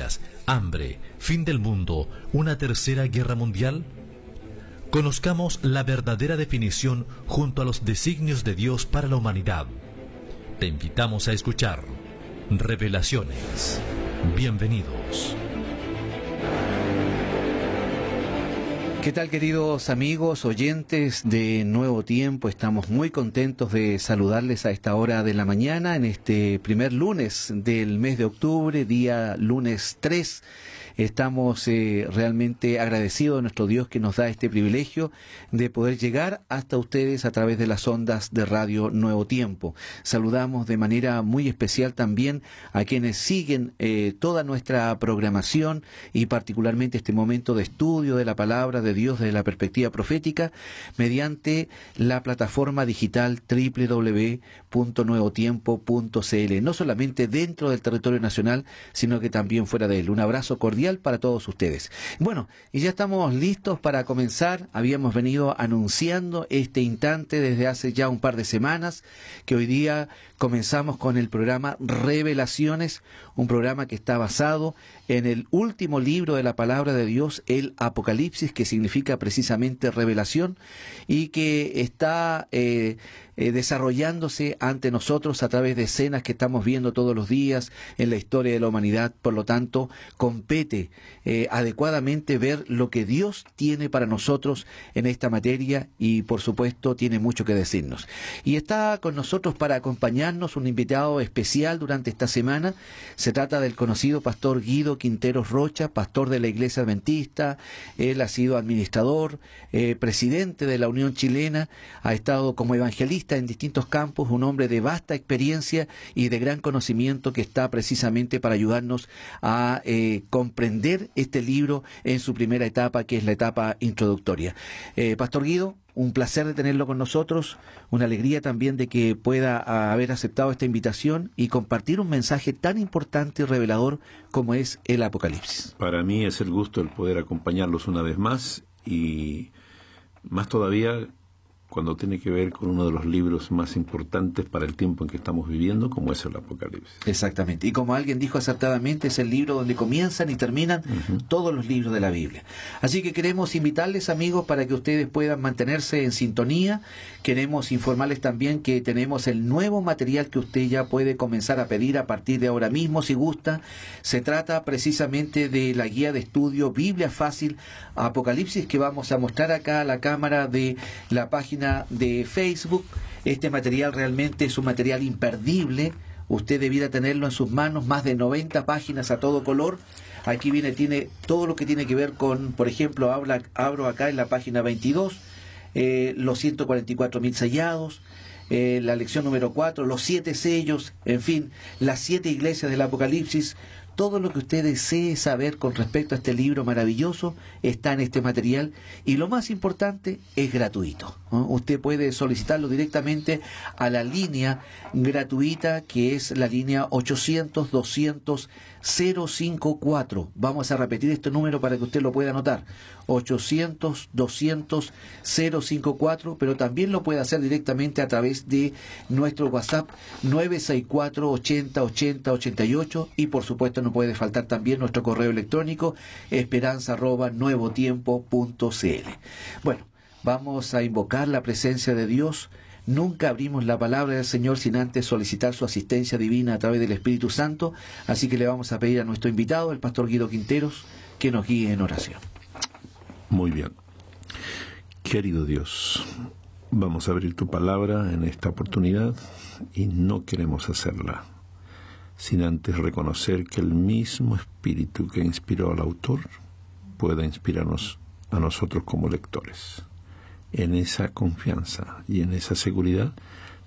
pestilencias, hambre, fin del mundo, una tercera guerra mundial? Conozcamos la verdadera definición junto a los designios de Dios para la humanidad. Te invitamos a escuchar Revelaciones. Bienvenidos. ¿Qué tal, queridos amigos, oyentes de Nuevo Tiempo? Estamos muy contentos de saludarles a esta hora de la mañana, en este primer lunes del mes de octubre, día lunes 3. Estamos realmente agradecidos a nuestro Dios que nos da este privilegio de poder llegar hasta ustedes a través de las ondas de Radio Nuevo Tiempo. Saludamos de manera muy especial también a quienes siguen toda nuestra programación y particularmente este momento de estudio de la palabra de Dios desde la perspectiva profética mediante la plataforma digital www.nuevotiempo.cl, no solamente dentro del territorio nacional, sino que también fuera de él. Un abrazo cordial para todos ustedes. Bueno, y ya estamos listos para comenzar. Habíamos venido anunciando este instante desde hace ya un par de semanas, que hoy día comenzamos con el programa Revelaciones, un programa que está basado en el último libro de la palabra de Dios, el Apocalipsis, que significa precisamente revelación, y que está desarrollándose ante nosotros a través de escenas que estamos viendo todos los días en la historia de la humanidad. Por lo tanto, compete adecuadamente ver lo que Dios tiene para nosotros en esta materia y, por supuesto, tiene mucho que decirnos. Y está con nosotros para acompañarnos un invitado especial durante esta semana. Se trata del conocido pastor Guido Quinteros Rocha, pastor de la Iglesia Adventista. Él ha sido administrador, presidente de la Unión Chilena, ha estado como evangelista en distintos campos, un hombre de vasta experiencia y de gran conocimiento que está precisamente para ayudarnos a comprender este libro en su primera etapa, que es la etapa introductoria. Pastor Guido, un placer de tenerlo con nosotros, una alegría también de que pueda haber aceptado esta invitación y compartir un mensaje tan importante y revelador como es el Apocalipsis. Para mí es el gusto el poder acompañarlos una vez más, y más todavía cuando tiene que ver con uno de los libros más importantes para el tiempo en que estamos viviendo, como es el Apocalipsis. Exactamente, y como alguien dijo acertadamente, es el libro donde comienzan y terminan todos los libros de la Biblia. Así que queremos invitarles, amigos, para que ustedes puedan mantenerse en sintonía. Queremos informarles también que tenemos el nuevo material que usted ya puede comenzar a pedir a partir de ahora mismo, si gusta. Se trata precisamente de la guía de estudio Biblia Fácil Apocalipsis, que vamos a mostrar acá a la cámara de la página de Facebook. Este material realmente es un material imperdible. Usted debiera tenerlo en sus manos, más de 90 páginas a todo color. Aquí tiene todo lo que tiene que ver con, por ejemplo, abro acá en la página 22, los 144.000 sellados, la lección número 4, los 7 sellos, en fin, las 7 iglesias del Apocalipsis. Todo lo que usted desee saber con respecto a este libro maravilloso está en este material, y lo más importante, es gratuito, ¿no? Usted puede solicitarlo directamente a la línea gratuita, que es la línea 800-200-054. Vamos a repetir este número para que usted lo pueda anotar: 800-200-054, pero también lo puede hacer directamente a través de nuestro WhatsApp 964-80-80-88, y por supuesto no puede faltar también nuestro correo electrónico esperanza@nuevotiempo.cl. Bueno, vamos a invocar la presencia de Dios. Nunca abrimos la palabra del Señor sin antes solicitar su asistencia divina a través del Espíritu Santo, así que le vamos a pedir a nuestro invitado, el pastor Guido Quinteros, que nos guíe en oración. Muy bien. Querido Dios, vamos a abrir tu palabra en esta oportunidad, y no queremos hacerla sin antes reconocer que el mismo Espíritu que inspiró al autor pueda inspirarnos a nosotros como lectores. En esa confianza y en esa seguridad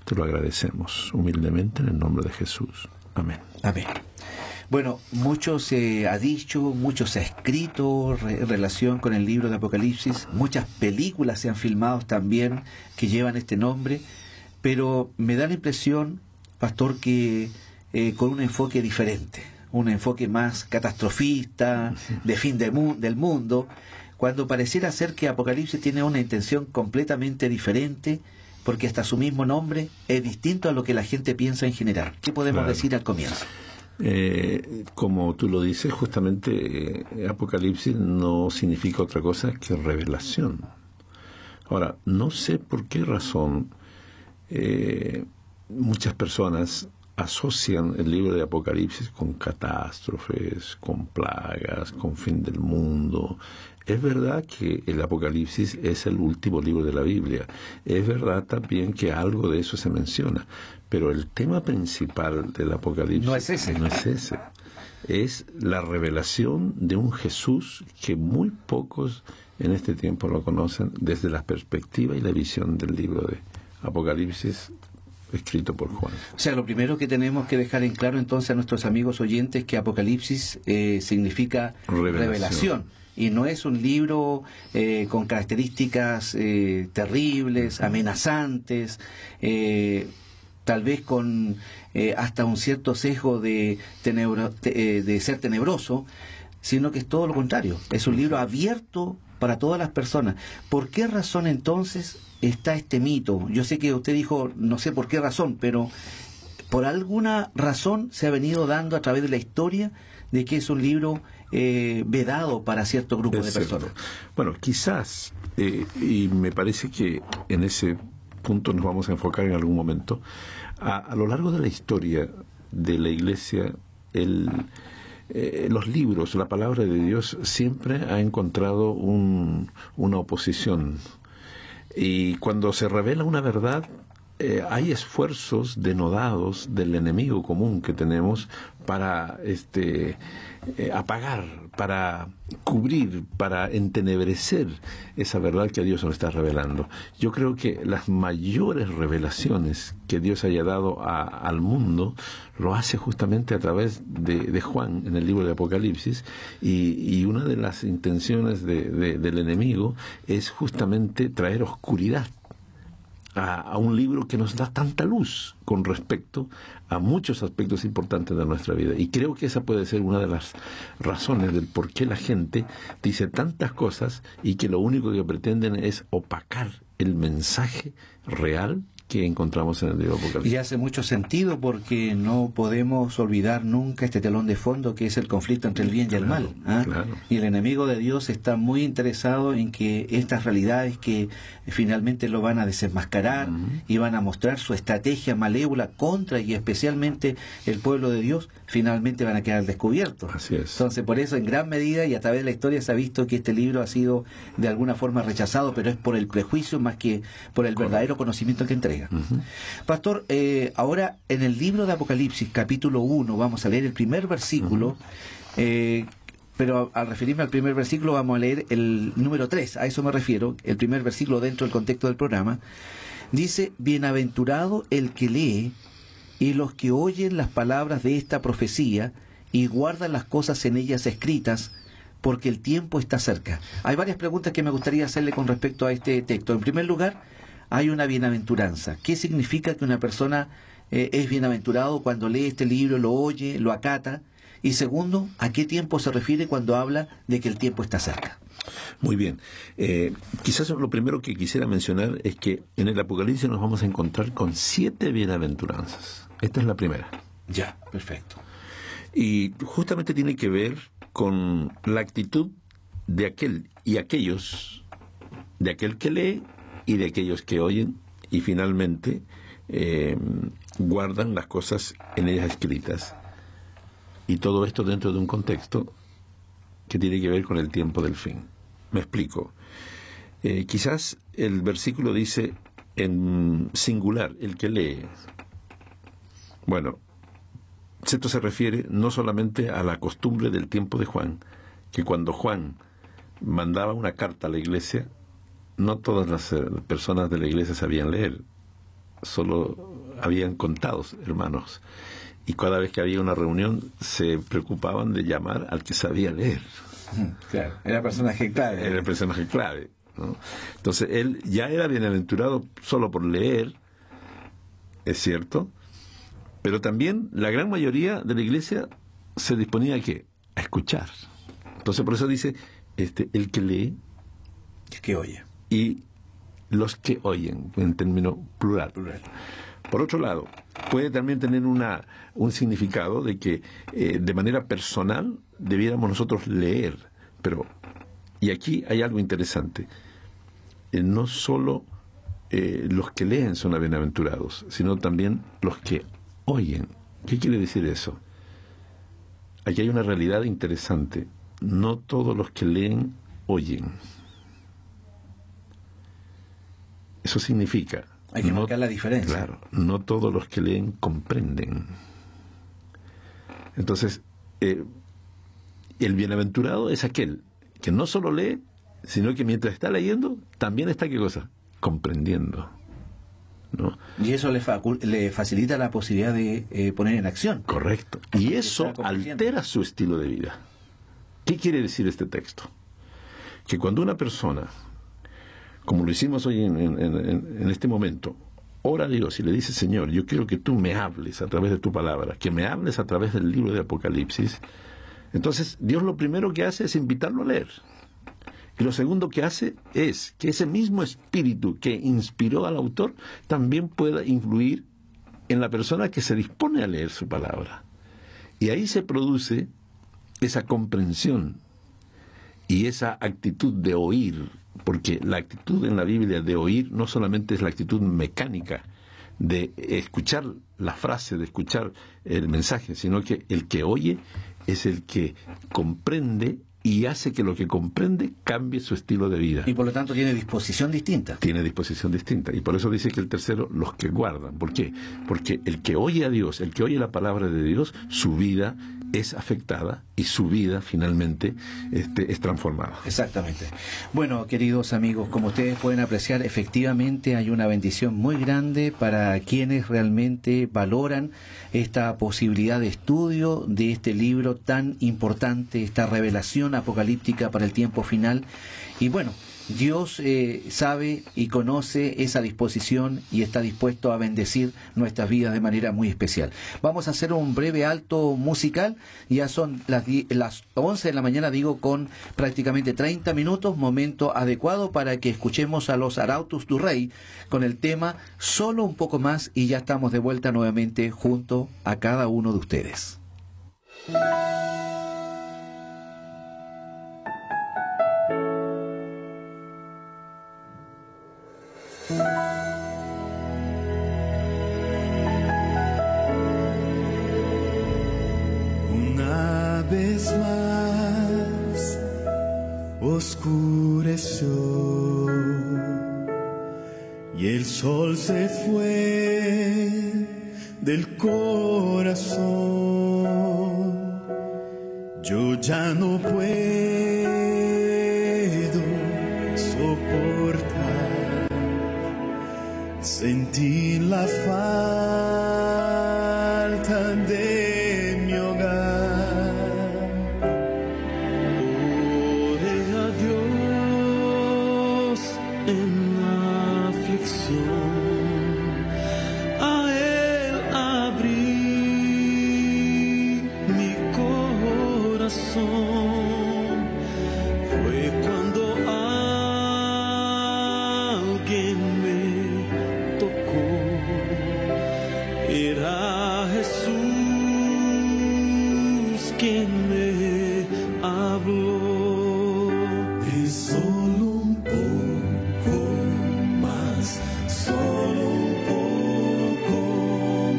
te lo agradecemos humildemente en el nombre de Jesús. Amén. Amén. Bueno, mucho se ha dicho, mucho se ha escrito en relación con el libro de Apocalipsis. Muchas películas se han filmado también que llevan este nombre, pero me da la impresión, pastor, que con un enfoque diferente, un enfoque más catastrofista, de fin del mundo, cuando pareciera ser que Apocalipsis tiene una intención completamente diferente, porque hasta su mismo nombre es distinto a lo que la gente piensa en general. ¿Qué podemos decir al comienzo? Como tú lo dices, justamente Apocalipsis no significa otra cosa que revelación. Ahora, no sé por qué razón muchas personas asocian el libro de Apocalipsis con catástrofes, con plagas, con fin del mundo. Es verdad que el Apocalipsis es el último libro de la Biblia. Es verdad también que algo de eso se menciona. Pero el tema principal del Apocalipsis no es ese. No es ese. Es la revelación de un Jesús que muy pocos en este tiempo lo conocen desde la perspectiva y la visión del libro de Apocalipsis escrito por Juan. O sea, lo primero que tenemos que dejar en claro entonces a nuestros amigos oyentes que Apocalipsis significa revelación. Y no es un libro con características terribles, amenazantes, tal vez con hasta un cierto sesgo de ser tenebroso, sino que es todo lo contrario. Es un libro abierto para todas las personas. ¿Por qué razón entonces está este mito? Yo sé que usted dijo, no sé por qué razón, pero por alguna razón se ha venido dando a través de la historia de que es un libro vedado para cierto grupo de personas. Bueno, quizás, y me parece que en ese punto nos vamos a enfocar en algún momento, a lo largo de la historia de la Iglesia, los libros, la palabra de Dios siempre ha encontrado una oposición. Y cuando se revela una verdad, hay esfuerzos denodados del enemigo común que tenemos para apagar, para cubrir, para entenebrecer esa verdad que Dios nos está revelando. Yo creo que las mayores revelaciones que Dios haya dado al mundo lo hace justamente a través de Juan en el libro de Apocalipsis, y una de las intenciones del enemigo es justamente traer oscuridad a un libro que nos da tanta luz con respecto a muchos aspectos importantes de nuestra vida. Y creo que esa puede ser una de las razones del por qué la gente dice tantas cosas y que lo único que pretenden es opacar el mensaje real que encontramos en el libro de Apocalipsis. Y hace mucho sentido porque no podemos olvidar nunca este telón de fondo que es el conflicto entre el bien y el mal. Claro. Y el enemigo de Dios está muy interesado en que estas realidades que finalmente lo van a desenmascarar y van a mostrar su estrategia malévola contra y especialmente el pueblo de Dios, finalmente van a quedar descubiertos. Así es. Entonces, por eso en gran medida y a través de la historia se ha visto que este libro ha sido de alguna forma rechazado, pero es por el prejuicio más que por el verdadero conocimiento que entrega. Pastor, ahora en el libro de Apocalipsis, capítulo 1, vamos a leer el primer versículo, pero al referirme al primer versículo vamos a leer el número 3, a eso me refiero, el primer versículo dentro del contexto del programa. Dice: bienaventurado el que lee y los que oyen las palabras de esta profecía y guardan las cosas en ellas escritas, porque el tiempo está cerca. Hay varias preguntas que me gustaría hacerle con respecto a este texto. En primer lugar, hay una bienaventuranza. ¿Qué significa que una persona es bienaventurado cuando lee este libro, lo oye, lo acata? Y segundo, ¿a qué tiempo se refiere cuando habla de que el tiempo está cerca? Muy bien. Quizás lo primero que quisiera mencionar es que en el Apocalipsis nos vamos a encontrar con 7 bienaventuranzas. Esta es la primera. Ya, perfecto. Y justamente tiene que ver con la actitud de aquel y aquellos, de aquel que lee y de aquellos que oyen y finalmente guardan las cosas en ellas escritas. Y todo esto dentro de un contexto que tiene que ver con el tiempo del fin. Me explico. Quizás el versículo dice en singular, el que lee. Bueno, esto se refiere no solamente a la costumbre del tiempo de Juan, que cuando Juan mandaba una carta a la iglesia, no todas las personas de la iglesia sabían leer, solo habían contados hermanos. Y cada vez que había una reunión se preocupaban de llamar al que sabía leer. Claro, era personaje clave. Era el personaje clave, ¿no? Entonces él ya era bienaventurado solo por leer, es cierto, pero también la gran mayoría de la iglesia se disponía a ¿qué? A escuchar. Entonces por eso dice el que lee, el que oye, y los que oyen, en término plural. Por otro lado, puede también tener un significado de que de manera personal debiéramos nosotros leer. Pero, y aquí hay algo interesante, no solo los que leen son bienaventurados, sino también los que oyen. ¿Qué quiere decir eso? Aquí hay una realidad interesante. No todos los que leen oyen. Eso significa... Hay que marcar la diferencia. Claro, no todos los que leen comprenden. Entonces, el bienaventurado es aquel que no solo lee, sino que mientras está leyendo, también está, ¿qué cosa? Comprendiendo, ¿no? Y eso le facilita la posibilidad de poner en acción. Correcto. Y eso altera su estilo de vida. ¿Qué quiere decir este texto? Que cuando una persona, como lo hicimos hoy en este momento, ora a Dios y le dice: Señor, yo quiero que tú me hables a través de tu palabra, que me hables a través del libro de Apocalipsis, entonces Dios lo primero que hace es invitarlo a leer. Y lo segundo que hace es que ese mismo espíritu que inspiró al autor también pueda influir en la persona que se dispone a leer su palabra. Y ahí se produce esa comprensión y esa actitud de oír, porque la actitud en la Biblia de oír no solamente es la actitud mecánica de escuchar la frase, de escuchar el mensaje, sino que el que oye es el que comprende y hace que lo que comprende cambie su estilo de vida. Y por lo tanto tiene disposición distinta. Tiene disposición distinta. Y por eso dice que el tercero, los que guardan. ¿Por qué? Porque el que oye a Dios, el que oye la palabra de Dios, su vida es afectada y su vida finalmente es transformada. Exactamente. Bueno, queridos amigos, como ustedes pueden apreciar, efectivamente hay una bendición muy grande para quienes realmente valoran esta posibilidad de estudio de este libro tan importante, esta revelación apocalíptica para el tiempo final. Y bueno, Dios sabe y conoce esa disposición y está dispuesto a bendecir nuestras vidas de manera muy especial. Vamos a hacer un breve alto musical. Ya son las 11 de la mañana, con prácticamente 30 minutos, momento adecuado para que escuchemos a los Arautos du Rey con el tema Solo un poco más, y ya estamos de vuelta nuevamente junto a cada uno de ustedes. Una vez más oscureció y el sol se fue del corazón. Yo ya no puedo soportar sentir la falta de mi hogar. Oré a Dios en la aflicción, a Él abrí mi corazón. Fue cuando alguien me tocó, era Jesús quien me habló. Es solo un poco más, solo un poco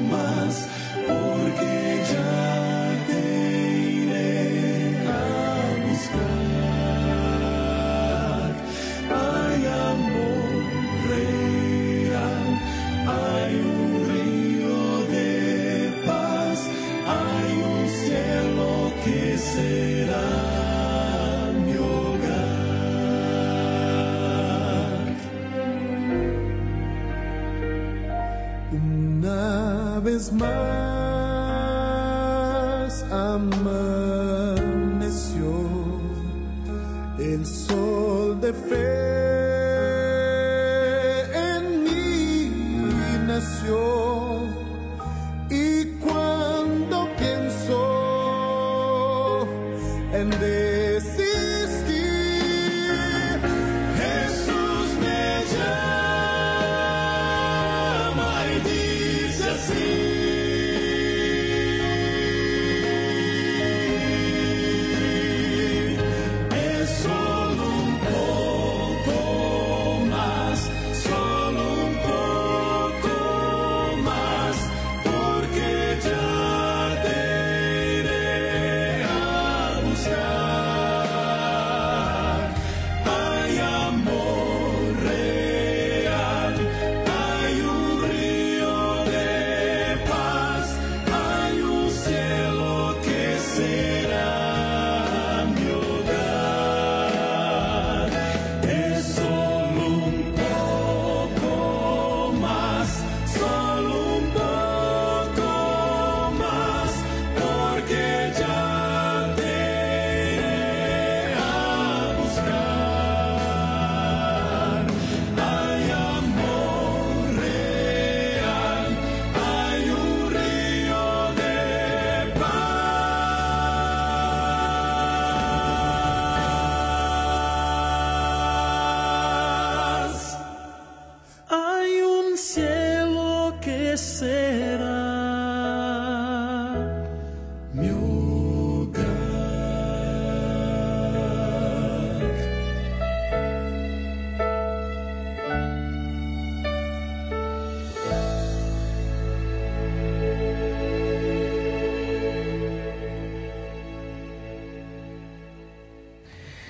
más, porque ya te iré a buscar. Hay amor real, hay un río de paz, hay un cielo que será mi hogar. Una vez más amaneció el sol de fe en mí nació, y cuando pienso en desistir, Jesús me llama y dice: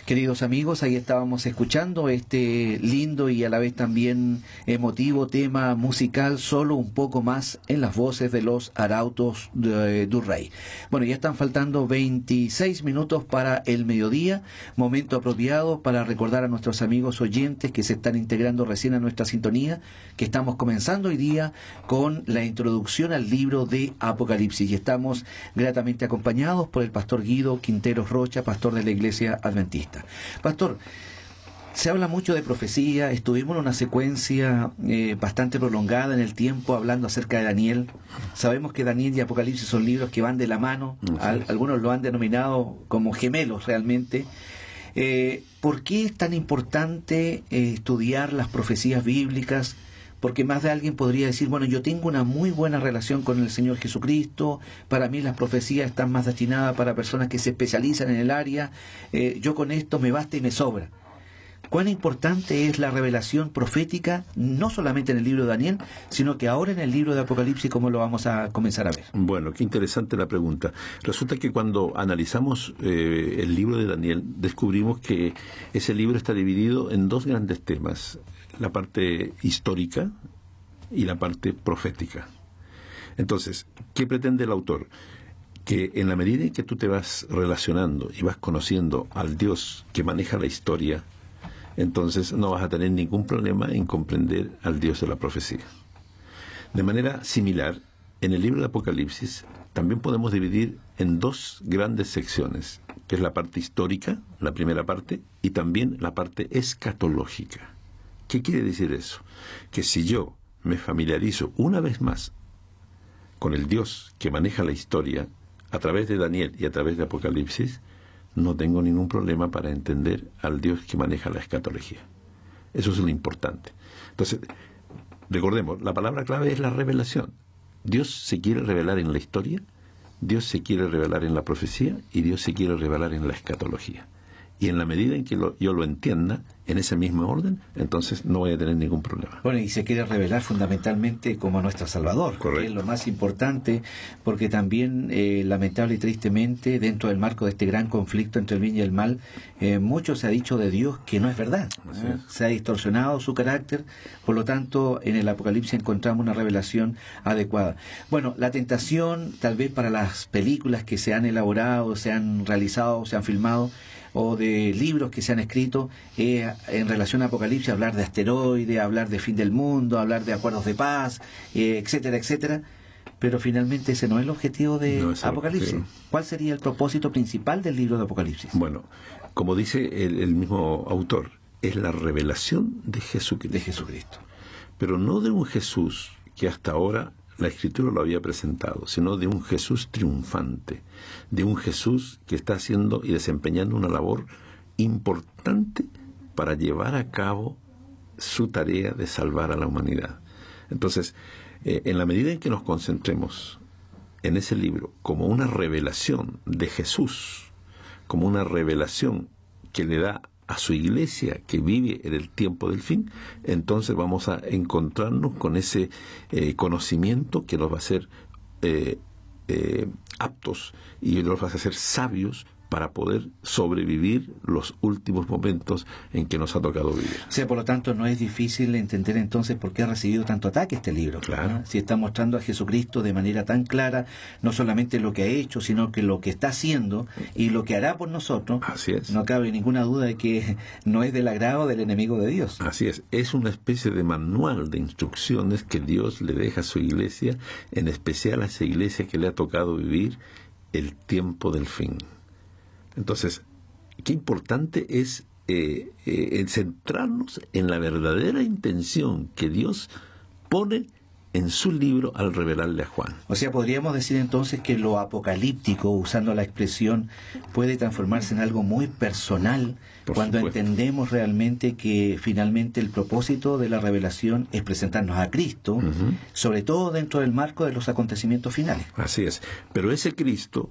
Queridos amigos, ahí estábamos escuchando este lindo y a la vez también emotivo tema musical, Solo un poco más, en las voces de los Arautos du Rey. Bueno, ya están faltando 26 minutos para el mediodía, momento apropiado para recordar a nuestros amigos oyentes que se están integrando recién a nuestra sintonía, que estamos comenzando hoy día con la introducción al libro de Apocalipsis, y estamos gratamente acompañados por el pastor Guido Quinteros Rocha, pastor de la Iglesia Adventista. Pastor, se habla mucho de profecía, estuvimos en una secuencia bastante prolongada en el tiempo hablando acerca de Daniel. Sabemos que Daniel y Apocalipsis son libros que van de la mano, algunos lo han denominado como gemelos realmente. ¿Por qué es tan importante estudiar las profecías bíblicas? Porque más de alguien podría decir, bueno, yo tengo una muy buena relación con el Señor Jesucristo, para mí las profecías están más destinadas para personas que se especializan en el área, yo con esto me basta y me sobra. ¿Cuán importante es la revelación profética, no solamente en el libro de Daniel, sino que ahora en el libro de Apocalipsis, como lo vamos a comenzar a ver? Bueno, qué interesante la pregunta. Resulta que cuando analizamos el libro de Daniel, descubrimos que ese libro está dividido en dos grandes temas: la parte histórica y la parte profética. Entonces, ¿qué pretende el autor? Que en la medida en que tú te vas relacionando y vas conociendo al Dios que maneja la historia, entonces no vas a tener ningún problema en comprender al Dios de la profecía. De manera similar, en el libro de Apocalipsis también podemos dividir en dos grandes secciones, que es la parte histórica, la primera parte, y también la parte escatológica. ¿Qué quiere decir eso? Que si yo me familiarizo una vez más con el Dios que maneja la historia a través de Daniel y a través de Apocalipsis, no tengo ningún problema para entender al Dios que maneja la escatología. Eso es lo importante. Entonces, recordemos, la palabra clave es la revelación. Dios se quiere revelar en la historia, Dios se quiere revelar en la profecía y Dios se quiere revelar en la escatología. Y en la medida en que yo lo entienda en ese mismo orden, entonces no voy a tener ningún problema. Bueno, y se quiere revelar fundamentalmente como nuestro Salvador, correcto, que es lo más importante, porque también, lamentable y tristemente, dentro del marco de este gran conflicto entre el bien y el mal, mucho se ha dicho de Dios que no es verdad. Se ha distorsionado su carácter, por lo tanto, en el Apocalipsis encontramos una revelación adecuada. Bueno, la tentación, tal vez para las películas que se han elaborado, se han realizado, se han filmado, o de libros que se han escrito en relación a Apocalipsis, hablar de asteroides, hablar de fin del mundo, hablar de acuerdos de paz, etcétera, etcétera, pero finalmente ese no es el objetivo de Apocalipsis. ¿Cuál sería el propósito principal del libro de Apocalipsis? Bueno, como dice el mismo autor, es la revelación de Jesucristo. De Jesucristo. Pero no de un Jesús que hasta ahora la Escritura lo había presentado, sino de un Jesús triunfante, de un Jesús que está haciendo y desempeñando una labor importante para llevar a cabo su tarea de salvar a la humanidad. Entonces, en la medida en que nos concentremos en ese libro como una revelación de Jesús, como una revelación que le da a su iglesia que vive en el tiempo del fin, entonces vamos a encontrarnos con ese conocimiento que nos va a hacer aptos y nos va a hacer sabios para poder sobrevivir los últimos momentos en que nos ha tocado vivir. O sea, por lo tanto, no es difícil entender entonces por qué ha recibido tanto ataque este libro. Claro. Si está mostrando a Jesucristo de manera tan clara, no solamente lo que ha hecho, sino que lo que está haciendo y lo que hará por nosotros. Así es. No cabe ninguna duda de que no es del agrado del enemigo de Dios. Así es. Es una especie de manual de instrucciones que Dios le deja a su iglesia, en especial a esa iglesia que le ha tocado vivir el tiempo del fin. Entonces, qué importante es centrarnos en la verdadera intención que Dios pone en su libro al revelarle a Juan. O sea, podríamos decir entonces que lo apocalíptico, usando la expresión, puede transformarse en algo muy personal cuando entendemos realmente que finalmente el propósito de la revelación es presentarnos a Cristo, sobre todo dentro del marco de los acontecimientos finales. Así es, pero ese Cristo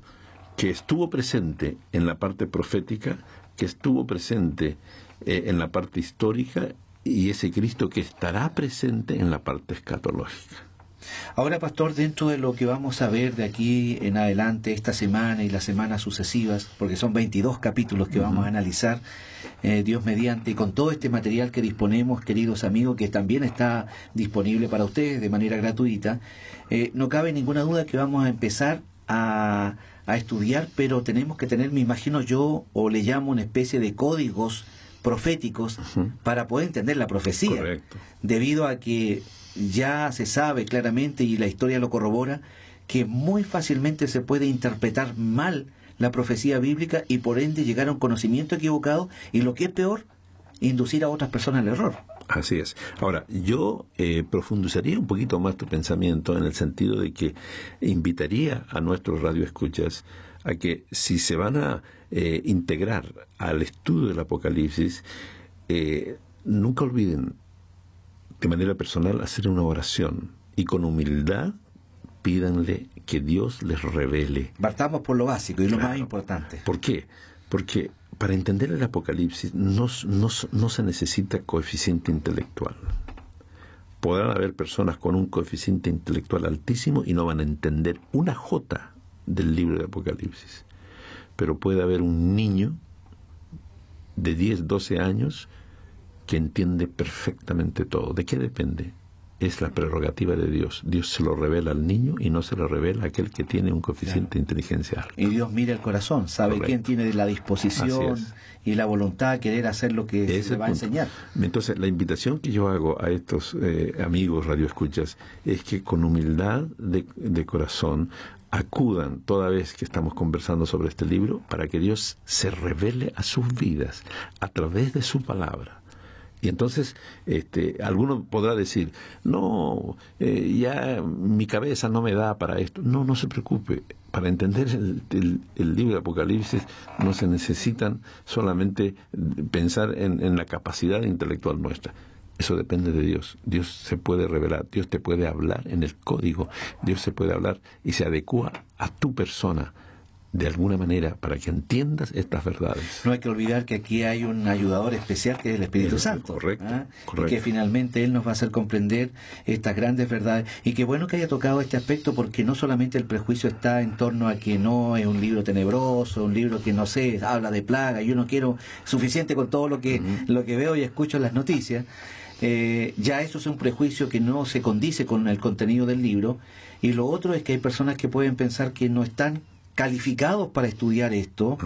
que estuvo presente en la parte profética, que estuvo presente en la parte histórica, y ese Cristo que estará presente en la parte escatológica. Ahora, pastor, dentro de lo que vamos a ver de aquí en adelante, esta semana y las semanas sucesivas, porque son 22 capítulos que vamos a analizar, Dios mediante, y con todo este material que disponemos, queridos amigos, que también está disponible para ustedes de manera gratuita, no cabe ninguna duda que vamos a empezar a estudiar, pero tenemos que tener, me imagino yo, o le llamo una especie de códigos proféticos para poder entender la profecía. Correcto. Debido a que ya se sabe claramente, y la historia lo corrobora, que muy fácilmente se puede interpretar mal la profecía bíblica y por ende llegar a un conocimiento equivocado y, lo que es peor, inducir a otras personas al error. Así es. Ahora, yo profundizaría un poquito más tu pensamiento en el sentido de que invitaría a nuestros radioescuchas a que, si se van a integrar al estudio del Apocalipsis, nunca olviden de manera personal hacer una oración y con humildad pídanle que Dios les revele. Partamos por lo básico y lo más importante. ¿Por qué? Porque para entender el Apocalipsis no se necesita coeficiente intelectual. Podrán haber personas con un coeficiente intelectual altísimo y no van a entender una jota del libro de Apocalipsis. Pero puede haber un niño de 10, 12 años que entiende perfectamente todo. ¿De qué depende? Es la prerrogativa de Dios. Dios se lo revela al niño y no se lo revela a aquel que tiene un coeficiente de inteligencia alto. Y Dios mira el corazón, sabe Correcto. quién tiene la disposición y la voluntad de querer hacer lo que se le va a enseñar. Entonces, la invitación que yo hago a estos amigos radioescuchas es que con humildad de corazón acudan toda vez que estamos conversando sobre este libro para que Dios se revele a sus vidas a través de su palabra. Y entonces alguno podrá decir, no, ya mi cabeza no me da para esto. No se preocupe. Para entender el libro de Apocalipsis no se necesitan solamente pensar en la capacidad intelectual nuestra. Eso depende de Dios. Dios se puede revelar, Dios te puede hablar en el código, Dios se puede hablar y se adecua a tu persona de alguna manera para que entiendas estas verdades. No hay que olvidar que aquí hay un ayudador especial que es el Espíritu Santo. Correcto. Y que finalmente Él nos va a hacer comprender estas grandes verdades. Y qué bueno que haya tocado este aspecto, porque no solamente el prejuicio está en torno a que no es un libro tenebroso, un libro que no sé, habla de plaga, yo no quiero suficiente con todo lo que veo y escucho en las noticias. Ya eso es un prejuicio que no se condice con el contenido del libro. Y lo otro es que hay personas que pueden pensar que no están calificados para estudiar esto,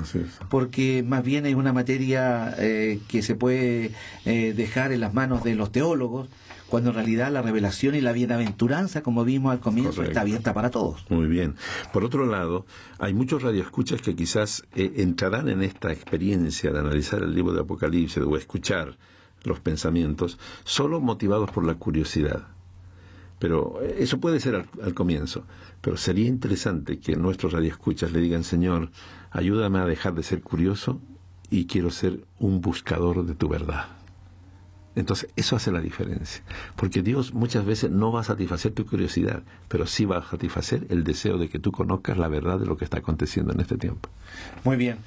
porque más bien es una materia que se puede dejar en las manos de los teólogos, cuando en realidad la revelación y la bienaventuranza, como vimos al comienzo, correcto, está abierta para todos. Muy bien. Por otro lado, hay muchos radioescuchas que quizás entrarán en esta experiencia de analizar el libro de Apocalipsis o escuchar los pensamientos solo motivados por la curiosidad. Pero eso puede ser al comienzo. Pero sería interesante que nuestros radioescuchas le digan, Señor, ayúdame a dejar de ser curioso y quiero ser un buscador de tu verdad. Entonces, eso hace la diferencia. Porque Dios muchas veces no va a satisfacer tu curiosidad, pero sí va a satisfacer el deseo de que tú conozcas la verdad de lo que está aconteciendo en este tiempo. Muy bien.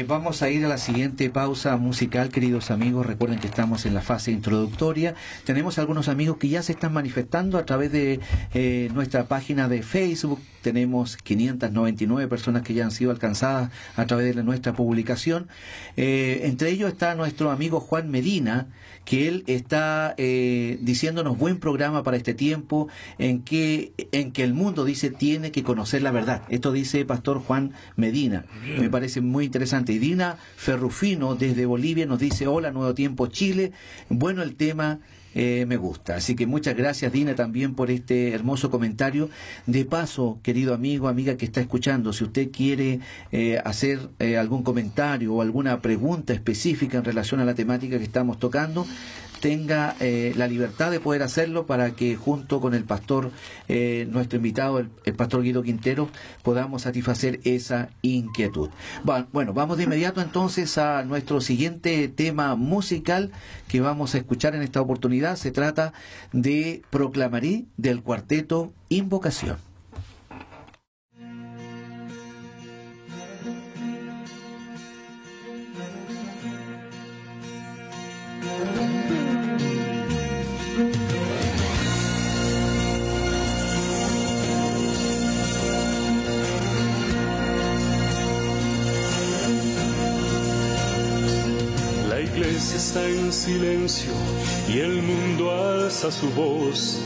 Vamos a ir a la siguiente pausa musical, queridos amigos. Recuerden que estamos en la fase introductoria. Tenemos algunos amigos que ya se están manifestando a través de nuestra página de Facebook. Tenemos 599 personas que ya han sido alcanzadas a través de nuestra publicación. Entre ellos está nuestro amigo Juan Medina, que él está diciéndonos buen programa para este tiempo en que el mundo, dice, tiene que conocer la verdad. Esto dice Pastor Juan Medina. Me parece muy interesante. Y Dina Ferrufino desde Bolivia nos dice, hola, Nuevo Tiempo Chile, bueno el tema, me gusta. Así que muchas gracias, Dina, también por este hermoso comentario. De paso, querido amigo, amiga que está escuchando, si usted quiere hacer algún comentario o alguna pregunta específica en relación a la temática que estamos tocando, tenga la libertad de poder hacerlo para que junto con el pastor, nuestro invitado, el pastor Guido Quintero, podamos satisfacer esa inquietud. Bueno, vamos de inmediato entonces a nuestro siguiente tema musical que vamos a escuchar en esta oportunidad. Se trata de Proclamaré, del cuarteto Invocación. iglesia está en silencio y el mundo alza su voz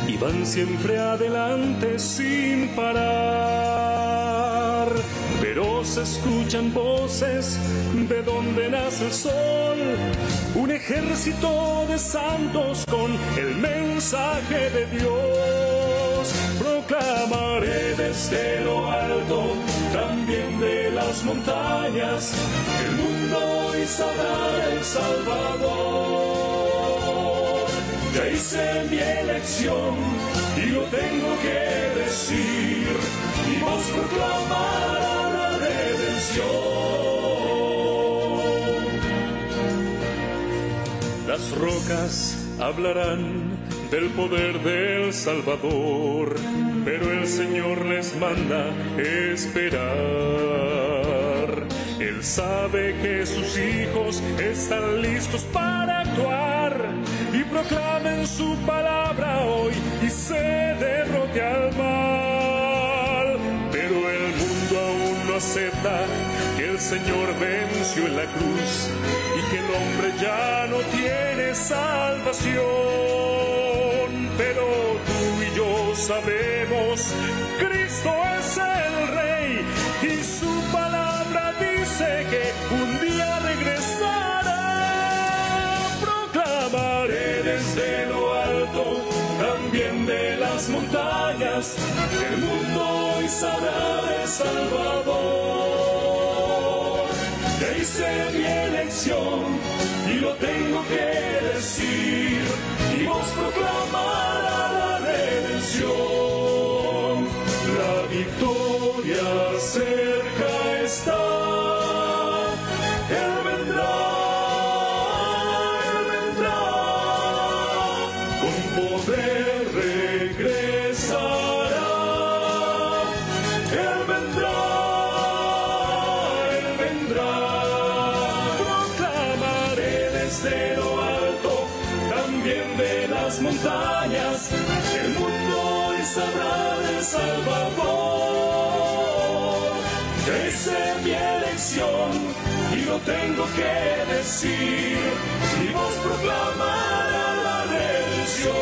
y van siempre adelante sin parar. Pero se escuchan voces de donde nace el sol, un ejército de santos con el mensaje de Dios. Proclamaré desde lo alto, también de las montañas, el mundo hoy sabrá el Salvador. Ya hice mi elección y lo tengo que decir, y vos proclamará la redención. Las rocas hablarán del poder del Salvador, pero el Señor les manda esperar. Él sabe que sus hijos están listos para actuar y proclamen su palabra hoy y se derrote al mal. Pero el mundo aún no acepta que el Señor venció en la cruz y que el hombre ya no tiene salvación. Pero tú y yo sabemos, Cristo es el Rey y su palabra dice que un día regresará. Proclamaré desde lo alto, también de las montañas, el mundo hoy sabrá del Salvador. Ya hice mi elección y lo tengo que decir, y vos proclamará la redención. La victoria cerca está, Él vendrá, con poder regresará. Él vendrá, proclamaré desde lo alto, también de las montañas, el mundo hoy sabrá del Salvador. Ya hice mi elección y lo tengo que decir, y vos proclamará la redención.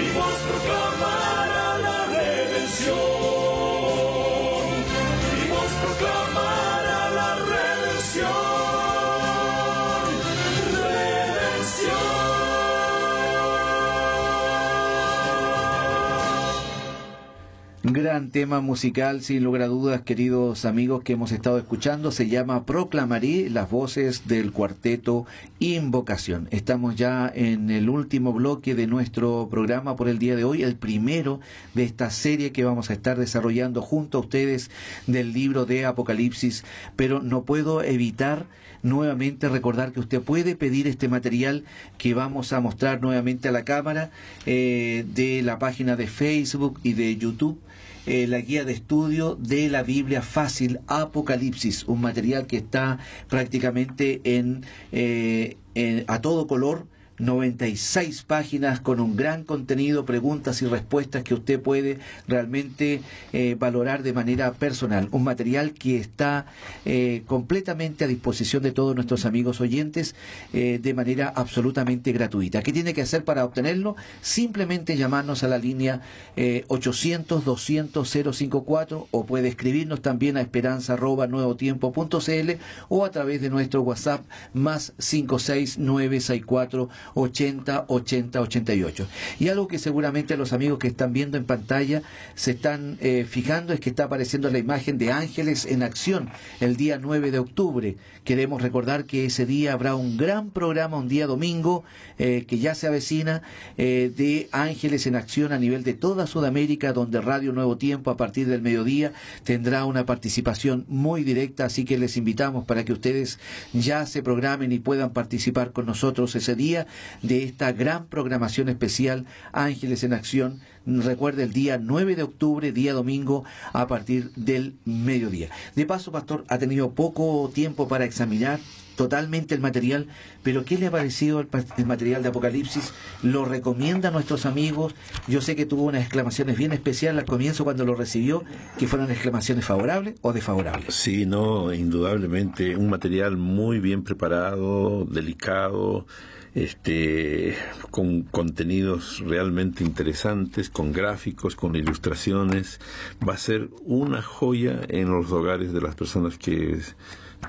Y vos proclamará la redención. Y vos proclamará la redención. Gran tema musical, sin lugar a dudas, queridos amigos, que hemos estado escuchando. Se llama Proclamaré, las voces del cuarteto Invocación. Estamos ya en el último bloque de nuestro programa por el día de hoy, el primero de esta serie que vamos a estar desarrollando junto a ustedes del libro de Apocalipsis. Pero no puedo evitar nuevamente recordar que usted puede pedir este material que vamos a mostrar nuevamente a la cámara de la página de Facebook y de YouTube. La guía de estudio de la Biblia Fácil Apocalipsis, un material que está prácticamente a todo color, 96 páginas con un gran contenido, preguntas y respuestas que usted puede realmente valorar de manera personal. Un material que está completamente a disposición de todos nuestros amigos oyentes de manera absolutamente gratuita. ¿Qué tiene que hacer para obtenerlo? Simplemente llamarnos a la línea 800-200-054 o puede escribirnos también a esperanza@nuevotiempo.cl o a través de nuestro WhatsApp más 56964 80 80 88. Y algo que seguramente los amigos que están viendo en pantalla se están fijando es que está apareciendo la imagen de Ángeles en Acción el día 9 de octubre. Queremos recordar que ese día habrá un gran programa, un día domingo que ya se avecina, de Ángeles en Acción a nivel de toda Sudamérica, donde Radio Nuevo Tiempo a partir del mediodía tendrá una participación muy directa, así que les invitamos para que ustedes ya se programen y puedan participar con nosotros ese día de esta gran programación especial Ángeles en Acción. Recuerde, el día 9 de octubre, día domingo, a partir del mediodía. De paso, pastor, ha tenido poco tiempo para examinar totalmente el material, pero ¿qué le ha parecido el material de Apocalipsis? ¿Lo recomienda a nuestros amigos? Yo sé que tuvo unas exclamaciones bien especiales al comienzo cuando lo recibió, que fueron exclamaciones favorables o desfavorables. Sí, no, indudablemente, un material muy bien preparado, delicado, con contenidos realmente interesantes, con gráficos, con ilustraciones. Va a ser una joya en los hogares de las personas que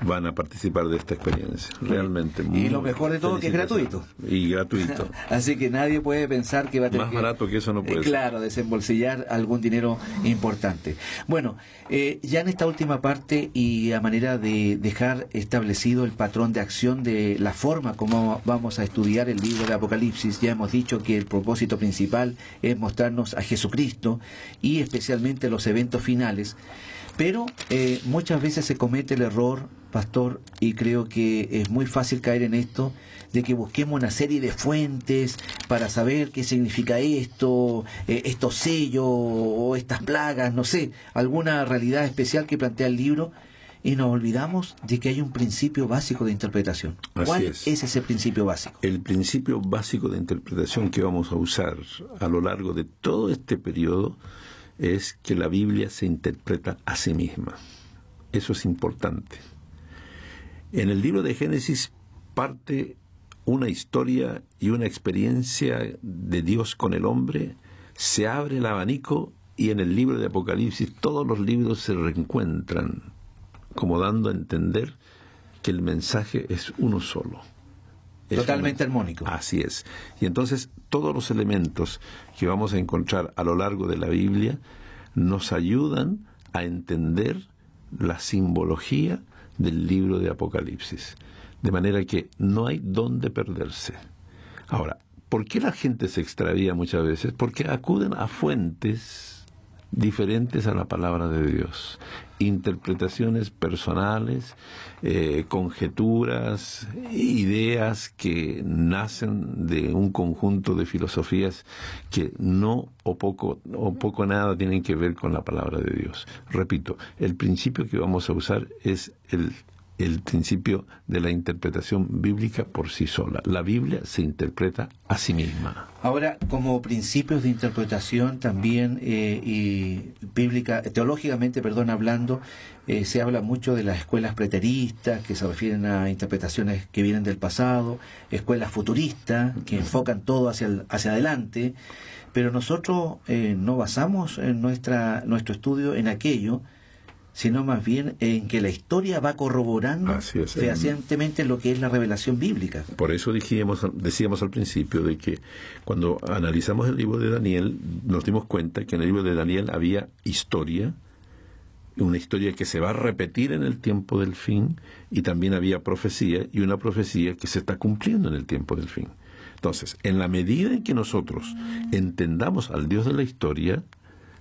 van a participar de esta experiencia. Realmente. Y lo mejor de todo, que es gratuito. Y gratuito. Así que nadie puede pensar que va a tener más barato que eso no puede ser. Claro, desembolsillar algún dinero importante. Bueno, ya en esta última parte, y a manera de dejar establecido el patrón de acción de la forma como vamos a estudiar el libro de Apocalipsis, ya hemos dicho que el propósito principal es mostrarnos a Jesucristo y especialmente los eventos finales. Pero muchas veces se comete el error, pastor, y creo que es muy fácil caer en esto, de que busquemos una serie de fuentes para saber qué significa esto, estos sellos o estas plagas, no sé, alguna realidad especial que plantea el libro, y nos olvidamos de que hay un principio básico de interpretación. ¿Cuál es ese principio básico? El principio básico de interpretación que vamos a usar a lo largo de todo este periodo es que la Biblia se interpreta a sí misma. Eso es importante. En el libro de Génesis parte una historia y una experiencia de Dios con el hombre, se abre el abanico y en el libro de Apocalipsis todos los libros se reencuentran, como dando a entender que el mensaje es uno solo. Totalmente armónico. Así es. Y entonces todos los elementos que vamos a encontrar a lo largo de la Biblia nos ayudan a entender la simbología del libro de Apocalipsis. De manera que no hay dónde perderse. Ahora, ¿por qué la gente se extravía muchas veces? Porque acuden a fuentes diferentes a la palabra de Dios, interpretaciones personales, conjeturas, ideas que nacen de un conjunto de filosofías que no o poco nada tienen que ver con la palabra de Dios. Repito, el principio que vamos a usar es el principio de la interpretación bíblica por sí sola. La Biblia se interpreta a sí misma. Ahora, como principios de interpretación también teológicamente hablando, se habla mucho de las escuelas preteristas, que se refieren a interpretaciones que vienen del pasado, escuelas futuristas, que enfocan todo hacia adelante, pero nosotros no basamos nuestro estudio en aquello, sino más bien en que la historia va corroborando fehacientemente lo que es la revelación bíblica. Por eso decíamos al principio de que cuando analizamos el libro de Daniel, nos dimos cuenta que en el libro de Daniel había historia, una historia que se va a repetir en el tiempo del fin, y también había profecía, y una profecía que se está cumpliendo en el tiempo del fin. Entonces, en la medida en que nosotros entendamos al Dios de la historia,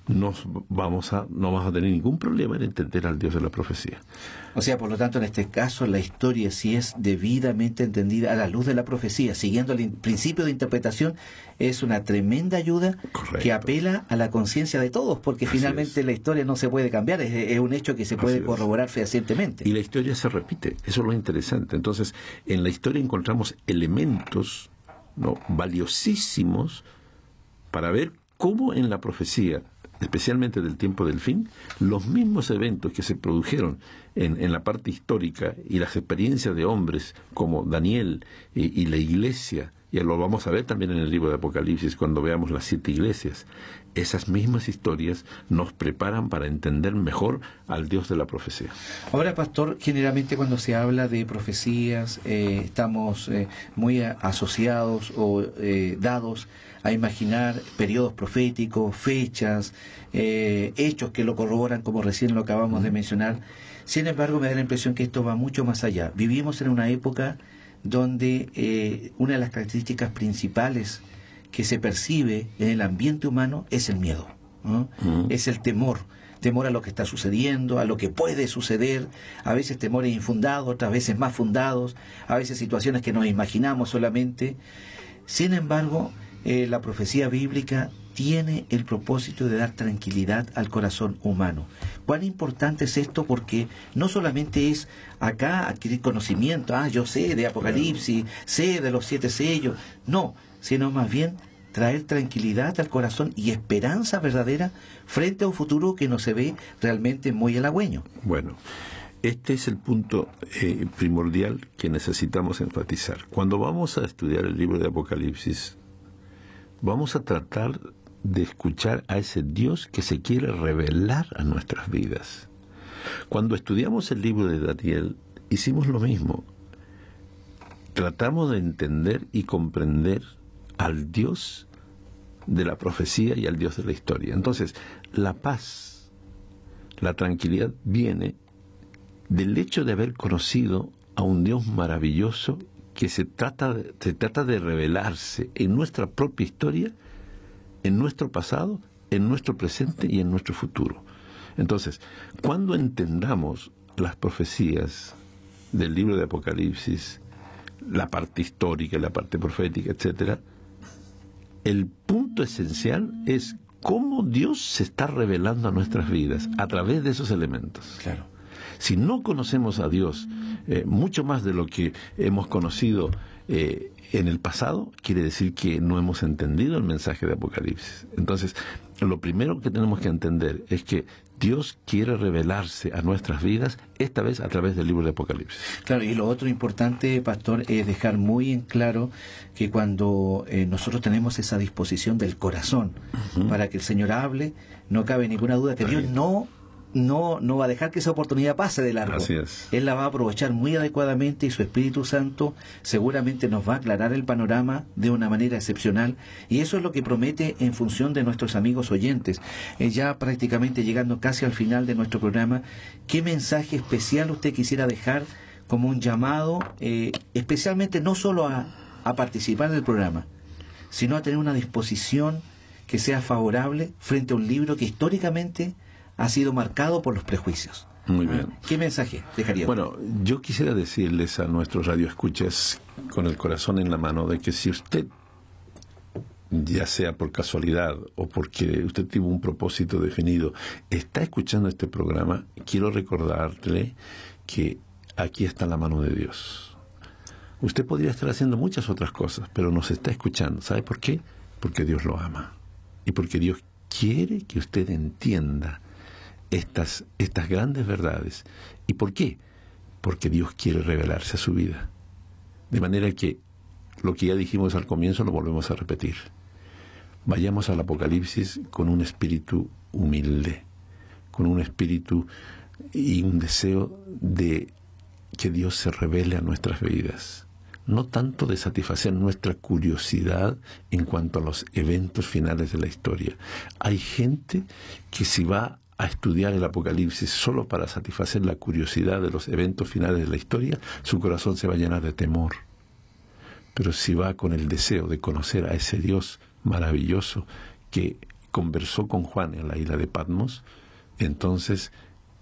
no vamos a tener ningún problema en entender al Dios de la profecía. O sea, por lo tanto, en este caso, la historia, si es debidamente entendida a la luz de la profecía, siguiendo el principio de interpretación, es una tremenda ayuda. Correcto. Que apela a la conciencia de todos, porque finalmente la historia no se puede cambiar, es un hecho que se puede corroborar fehacientemente. Y la historia se repite, eso es lo interesante. Entonces, en la historia encontramos elementos valiosísimos para ver cómo en la profecía, especialmente del tiempo del fin, los mismos eventos que se produjeron en la parte histórica y las experiencias de hombres como Daniel y la iglesia, y lo vamos a ver también en el libro de Apocalipsis cuando veamos las 7 iglesias, esas mismas historias nos preparan para entender mejor al Dios de la profecía. Ahora, pastor, generalmente cuando se habla de profecías estamos muy asociados o dados a imaginar periodos proféticos, fechas, hechos que lo corroboran, como recién lo acabamos de mencionar. Sin embargo, me da la impresión que esto va mucho más allá. Vivimos en una época donde una de las características principales que se percibe en el ambiente humano es el miedo, ¿no? Es el temor temor a lo que está sucediendo, a lo que puede suceder, a veces temores infundados, otras veces más fundados, a veces situaciones que nos imaginamos solamente. Sin embargo, la profecía bíblica tiene el propósito de dar tranquilidad al corazón humano. ¿Cuán importante es esto? Porque no solamente es acá adquirir conocimiento, yo sé de Apocalipsis, sé de los 7 sellos, no, sino más bien traer tranquilidad al corazón y esperanza verdadera frente a un futuro que no se ve realmente muy halagüeño. Bueno, este es el punto primordial que necesitamos enfatizar. Cuando vamos a estudiar el libro de Apocalipsis, vamos a tratar de escuchar a ese Dios que se quiere revelar a nuestras vidas. Cuando estudiamos el libro de Daniel, hicimos lo mismo. Tratamos de entender y comprender al Dios de la profecía y al Dios de la historia. Entonces, la paz, la tranquilidad viene del hecho de haber conocido a un Dios maravilloso que se trata de revelarse en nuestra propia historia, en nuestro pasado, en nuestro presente y en nuestro futuro. Entonces, cuando entendamos las profecías del libro de Apocalipsis, la parte histórica, la parte profética, etcétera, el punto esencial es cómo Dios se está revelando a nuestras vidas a través de esos elementos. Claro. Si no conocemos a Dios mucho más de lo que hemos conocido en el pasado, quiere decir que no hemos entendido el mensaje de Apocalipsis. Entonces, lo primero que tenemos que entender es que Dios quiere revelarse a nuestras vidas, esta vez a través del libro de Apocalipsis. Claro, y lo otro importante, pastor, es dejar muy en claro que cuando nosotros tenemos esa disposición del corazón para que el Señor hable, no cabe ninguna duda que Dios no va a dejar que esa oportunidad pase de largo. Así es. Él la va a aprovechar muy adecuadamente y su Espíritu Santo seguramente nos va a aclarar el panorama de una manera excepcional, y eso es lo que promete en función de nuestros amigos oyentes. Ya prácticamente llegando casi al final de nuestro programa, ¿qué mensaje especial usted quisiera dejar como un llamado, especialmente no solo a participar del programa, sino a tener una disposición que sea favorable frente a un libro que históricamente ha sido marcado por los prejuicios? Muy bien. ¿Qué mensaje dejaría? Bueno, yo quisiera decirles a nuestros radioescuchas con el corazón en la mano de que si usted, ya sea por casualidad o porque usted tuvo un propósito definido, está escuchando este programa, quiero recordarle que aquí está la mano de Dios. Usted podría estar haciendo muchas otras cosas, pero nos está escuchando. ¿Sabe por qué? Porque Dios lo ama y porque Dios quiere que usted entienda estas grandes verdades. ¿Y por qué? Porque Dios quiere revelarse a su vida. De manera que lo que ya dijimos al comienzo lo volvemos a repetir. Vayamos al Apocalipsis con un espíritu humilde, con un espíritu y un deseo de que Dios se revele a nuestras vidas. No tanto de satisfacer nuestra curiosidad en cuanto a los eventos finales de la historia. Hay gente que si va a estudiar el Apocalipsis solo para satisfacer la curiosidad de los eventos finales de la historia, su corazón se va a llenar de temor. Pero si va con el deseo de conocer a ese Dios maravilloso que conversó con Juan en la isla de Patmos, entonces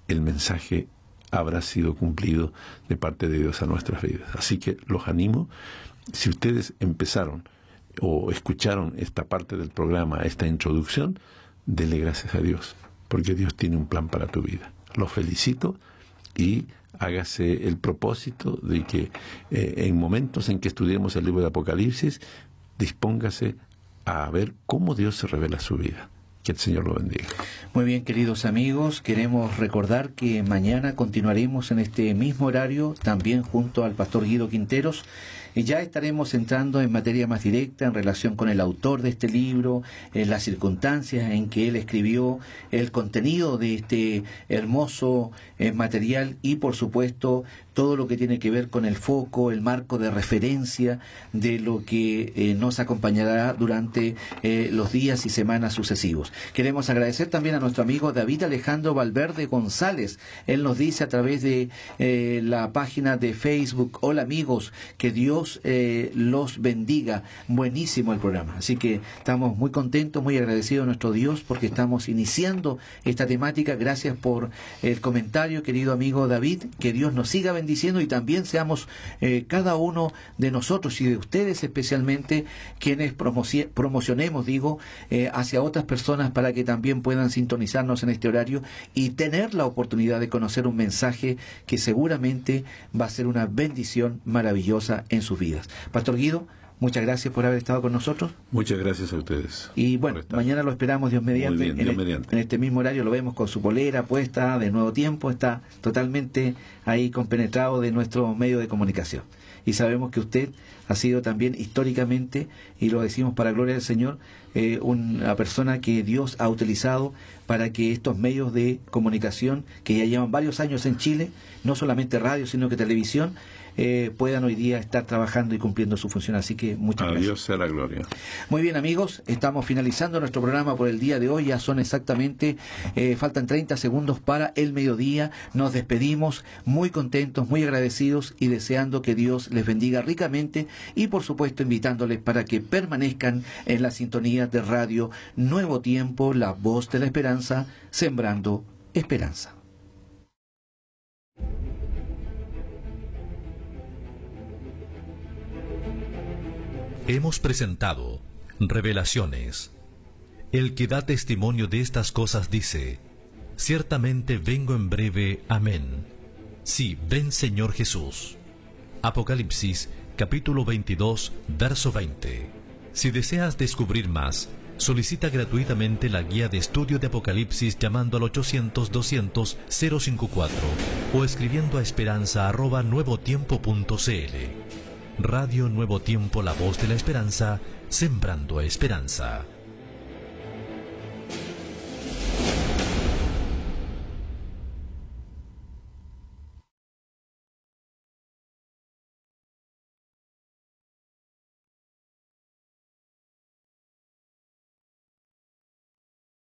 el mensaje habrá sido cumplido de parte de Dios a nuestras vidas. Así que los animo, si ustedes empezaron o escucharon esta parte del programa, esta introducción, denle gracias a Dios, porque Dios tiene un plan para tu vida. Los felicito y hágase el propósito de que en momentos en que estudiemos el libro de Apocalipsis, dispóngase a ver cómo Dios se revela a su vida. Que el Señor lo bendiga. Muy bien, queridos amigos, queremos recordar que mañana continuaremos en este mismo horario, también junto al pastor Guido Quinteros, y ya estaremos entrando en materia más directa en relación con el autor de este libro, en las circunstancias en que él escribió, el contenido de este hermoso material y, por supuesto, todo lo que tiene que ver con el foco, el marco de referencia de lo que nos acompañará durante los días y semanas sucesivos. Queremos agradecer también a nuestro amigo David Alejandro Valverde González. Él nos dice a través de la página de Facebook: hola amigos, que Dios los bendiga. Buenísimo el programa. Así que estamos muy contentos, muy agradecidos a nuestro Dios porque estamos iniciando esta temática. Gracias por el comentario, querido amigo David. Que Dios nos siga bendiciendo y también seamos cada uno de nosotros y de ustedes especialmente quienes promocionemos, hacia otras personas para que también puedan sintonizarnos en este horario y tener la oportunidad de conocer un mensaje que seguramente va a ser una bendición maravillosa en sus vidas. Pastor Guido, muchas gracias por haber estado con nosotros. Muchas gracias a ustedes. Y bueno, mañana lo esperamos, Dios mediante. Muy bien, Dios mediante. En este mismo horario lo vemos con su polera puesta de Nuevo Tiempo. Está totalmente ahí compenetrado de nuestro medio de comunicación. Y sabemos que usted ha sido también históricamente, y lo decimos para gloria del Señor, una persona que Dios ha utilizado para que estos medios de comunicación, que ya llevan varios años en Chile, no solamente radio, sino que televisión, puedan hoy día estar trabajando y cumpliendo su función. Así que muchas gracias. A Dios sea la gloria. Muy bien, amigos, estamos finalizando nuestro programa por el día de hoy. Ya son exactamente, faltan 30 segundos para el mediodía. Nos despedimos muy contentos, muy agradecidos y deseando que Dios les bendiga ricamente y por supuesto invitándoles para que permanezcan en la sintonía de radio Nuevo Tiempo, la voz de la esperanza, sembrando esperanza. Hemos presentado Revelaciones. El que da testimonio de estas cosas dice: ciertamente vengo en breve. Amén. Sí, ven Señor Jesús. Apocalipsis, capítulo 22, verso 20. Si deseas descubrir más, solicita gratuitamente la guía de estudio de Apocalipsis llamando al 800-200-054 o escribiendo a esperanza@nuevotiempo.cl. Radio Nuevo Tiempo, la voz de la esperanza, sembrando esperanza.